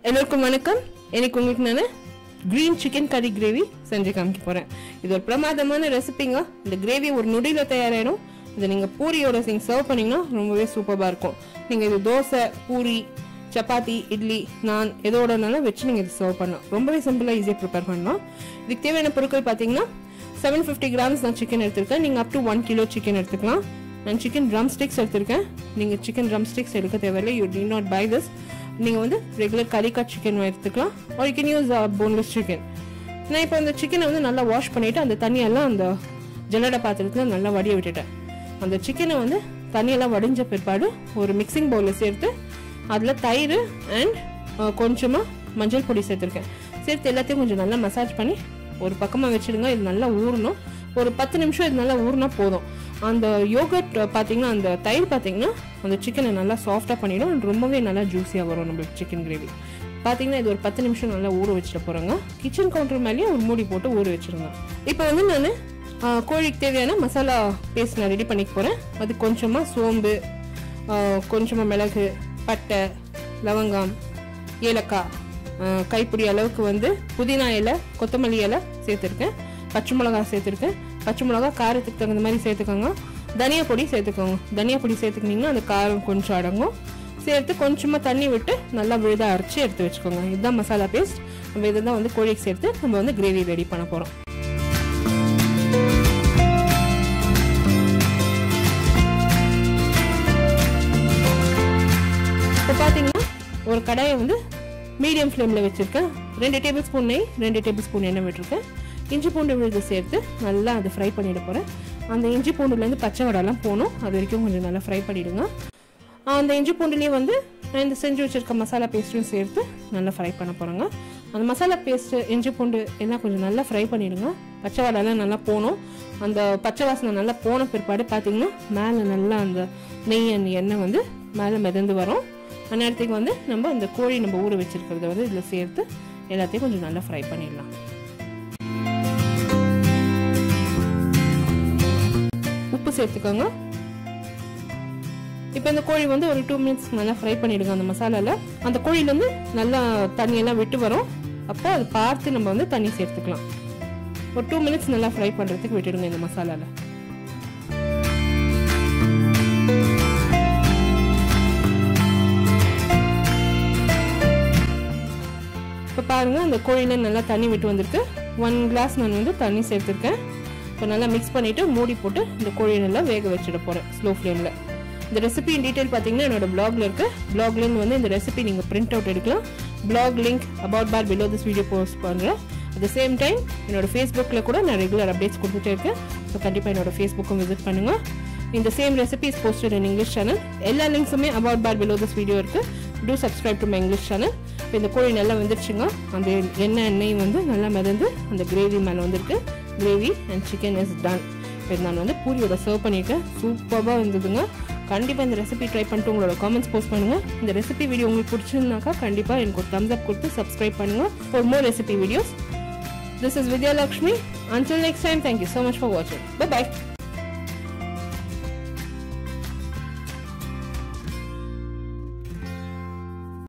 எல்லாருக்கும் வணக்கம். எனக்கு உங்களுக்கு நான் கிரீன் சிக்கன் கறி கிரேவி செஞ்சு காமிக்க போகிறேன். இது ஒரு பிரமாதமான ரெசிபிங்க. இந்த கிரேவி ஒரு நொடியில் தயாராகிடும். இதை நீங்கள் பூரியோட சர்வ் பண்ணிங்கன்னா ரொம்பவே சூப்பராக இருக்கும். நீங்கள் இது தோசை, பூரி, சப்பாத்தி, இட்லி, நான் எதோடனாலும் வச்சு நீங்கள் இது சர்வ் பண்ணலாம். ரொம்பவே சிம்பிளாக ஈஸியாக ப்ரிப்பேர் பண்ணலாம். இதுக்கு தேவையான பொருட்கள் பார்த்தீங்கன்னா 750 grams நான் சிக்கன் எடுத்திருக்கேன். நீங்கள் அப் டு 1 kilo சிக்கன் எடுத்துக்கலாம். நான் சிக்கன் ட்ரம் ஸ்டிக்ஸ் எடுத்திருக்கேன். நீங்கள் சிக்கன் ட்ரம் ஸ்டிக்ஸ் எடுக்க தேவையில்லை. You do not buy this. நீங்கள் வந்து ரெகுலர் கறி கட் சிக்கன் எடுத்துக்கலாம். Or you can use boneless chicken. நான் இப்போ அந்த சிக்கனை வந்து நல்லா வாஷ் பண்ணிவிட்டு அந்த தண்ணியெல்லாம் அந்த ஜல்லடை பாத்திரத்தில் நல்லா வடிய விட்டுட்டேன். அந்த சிக்கனை வந்து தண்ணியெல்லாம் வடிஞ்ச பிற்பாடு ஒரு மிக்சிங் பவுலில் சேர்த்து அதில் தயிர் அண்ட் கொஞ்சமாக மஞ்சள் பொடி சேர்த்துருக்கேன். சேர்த்து எல்லாத்தையும் கொஞ்சம் நல்லா மசாஜ் பண்ணி ஒரு பக்கமாக வச்சுடுங்க. இது நல்லா ஊறணும். ஒரு 10 நிமிஷம் இது நல்லா ஊறினா போதும். அந்த யோகர்ட் பார்த்தீங்கன்னா, அந்த தயிர் பார்த்தீங்கன்னா அந்த சிக்கனை நல்லா சாஃப்டாக பண்ணிவிடும். ரொம்பவே நல்லா ஜூஸியாக வரும் நம்மளுக்கு சிக்கன் கிரேவி. பார்த்தீங்கன்னா இது ஒரு 10 நிமிஷம் நல்லா ஊற வச்சுட்டு போகிறேங்க. கிச்சன் கவுண்டர் மேலேயே ஒரு மூடி போட்டு ஊற வச்சுருங்க. இப்போ வந்து நான் கோழிக்கு தேவையான மசாலா பேஸ்ட் நான் ரெடி பண்ணிக்க போகிறேன். அது கொஞ்சமாக சோம்பு, கொஞ்சமாக மிளகு, பட்டை, லவங்கம், ஏலக்காய், கைப்பிடி அளவுக்கு வந்து புதினா இலை, கொத்தமல்லி இலை சேர்த்துருக்கேன். பச்சை மிளகா சேர்த்துருக்கேன். பச்சை மிளகா காரத்துக்கு தகுந்த மாதிரி சேர்த்துக்கோங்க. தனியா பொடி சேர்த்துக்கோங்க. தனியா பொடி சேர்த்துக்கிட்டிங்கன்னா அந்த காரம் கொஞ்சம் அடங்கும். சேர்த்து கொஞ்சமாக தண்ணி விட்டு நல்லா விழுதாக அரைச்சி எடுத்து வச்சுக்கோங்க. இதுதான் மசாலா பேஸ்ட். நம்ம இதை தான் வந்து கோழிக்கு சேர்த்து நம்ம வந்து கிரேவி ரெடி பண்ண போகிறோம். இப்போ பார்த்தீங்கன்னா ஒரு கடாயை வந்து மீடியம் ஃப்ளேமில் வச்சுருக்கேன். 2 டேபிள் ஸ்பூன் நெய், 2 டேபிள் ஸ்பூன் எண்ணெய் விட்டுருக்கேன். இஞ்சி பூண்டு விழுது சேர்த்து நல்லா அதை ஃப்ரை பண்ணிட போகிறேன். அந்த இஞ்சி பூண்டுலேருந்து பச்சை வடைலாம் போகணும். அது வரைக்கும் கொஞ்சம் நல்லா ஃப்ரை பண்ணிவிடுங்க. அந்த இஞ்சி பூண்டுலேயே வந்து இந்த செஞ்சு வச்சுருக்க மசாலா பேஸ்ட்டும் சேர்த்து நல்லா ஃப்ரை பண்ண போகிறேங்க. அந்த மசாலா பேஸ்ட்டு, இஞ்சி பூண்டு எல்லாம் கொஞ்சம் நல்லா ஃப்ரை பண்ணிவிடுங்க. பச்சை வடைலாம் நல்லா போகணும். அந்த பச்சை வாசனை நல்லா போன பிற்பாடு பார்த்தீங்கன்னா மேலே நல்லா அந்த நெய் அந்த எண்ணெய் வந்து மேலே மிதந்து வரும். அந்த நேரத்துக்கு வந்து நம்ம இந்த கோழி நம்ம ஊற வச்சுருக்கிறத வந்து இதில் சேர்த்து எல்லாத்தையும் கொஞ்சம் நல்லா ஃப்ரை பண்ணிடலாம். உப்பு சேர்த்துக்கோங்க. இப்போ இந்த கோழி வந்து ஒரு 2 minutes நல்லா ஃப்ரை பண்ணிடுங்க. அந்த மசாலாவில் அந்த கோழிலேருந்து நல்லா தண்ணியெல்லாம் விட்டு வரும். அப்போ அதை பார்த்து நம்ம வந்து தண்ணி சேர்த்துக்கலாம். ஒரு 2 minutes நல்லா ஃப்ரை பண்ணுறதுக்கு விட்டுடுங்க இந்த மசாலாவில். இப்போ பாருங்கள், அந்த கோழியில் நல்லா தண்ணி விட்டு வந்திருக்கு. 1 glass நான் வந்து தண்ணி சேர்த்துருக்கேன். இப்போ நல்லா மிக்ஸ் பண்ணிவிட்டு மூடி போட்டு இந்த கோழியை நல்லா வேக வச்சுட போகிறேன் ஸ்லோ ஃப்ளேமில். இந்த ரெசிபி இன் டீட்டெயில் பார்த்தீங்கன்னா என்னோட பிளாகில் இருக்குது. பிளாக்லேருந்து வந்து இந்த ரெசிபி நீங்கள் பிரிண்ட் அவுட் எடுக்கலாம். Blog link about bar below this video post பண்ணுறேன். அட் த சேம் டைம் என்னோட ஃபேஸ்புக்கில் கூட நான் ரெகுலர் அப்டேட்ஸ் கொடுத்துட்டே இருக்கேன். ஸோ கண்டிப்பாக என்னோட ஃபேஸ்புக்கும் விசிட் பண்ணுங்கள். இந்த same recipe is posted in English channel. எல்லா லிங்க்ஸுமே about bar below this video இருக்குது. Do subscribe to my English channel. இப்போ இந்த கோழி நல்லா வந்துருச்சுங்க. அந்த எண்ணெய் வந்து நல்லா மிதந்து அந்த கிரேவி மேலே வந்துருக்கு. Gravy and chicken is done. இப்போ நான் வந்து பூரியோட சர்வ் பண்ணியிருக்கேன். சூப்பராக இருந்ததுங்க. கண்டிப்பாக இந்த ரெசிபி ட்ரை பண்ணிட்டு உங்களோட காமெண்ட்ஸ் போஸ்ட் பண்ணுங்கள். இந்த ரெசிபி வீடியோ உங்களுக்கு பிடிச்சிருந்தாக்கா கண்டிப்பாக எனக்கு ஒரு thumbs up கொடுத்து சப்ஸ்கிரைப் பண்ணுங்கள். For more recipe videos. This is Vidya Lakshmi. Until next time, thank you so much for watching. Bye bye.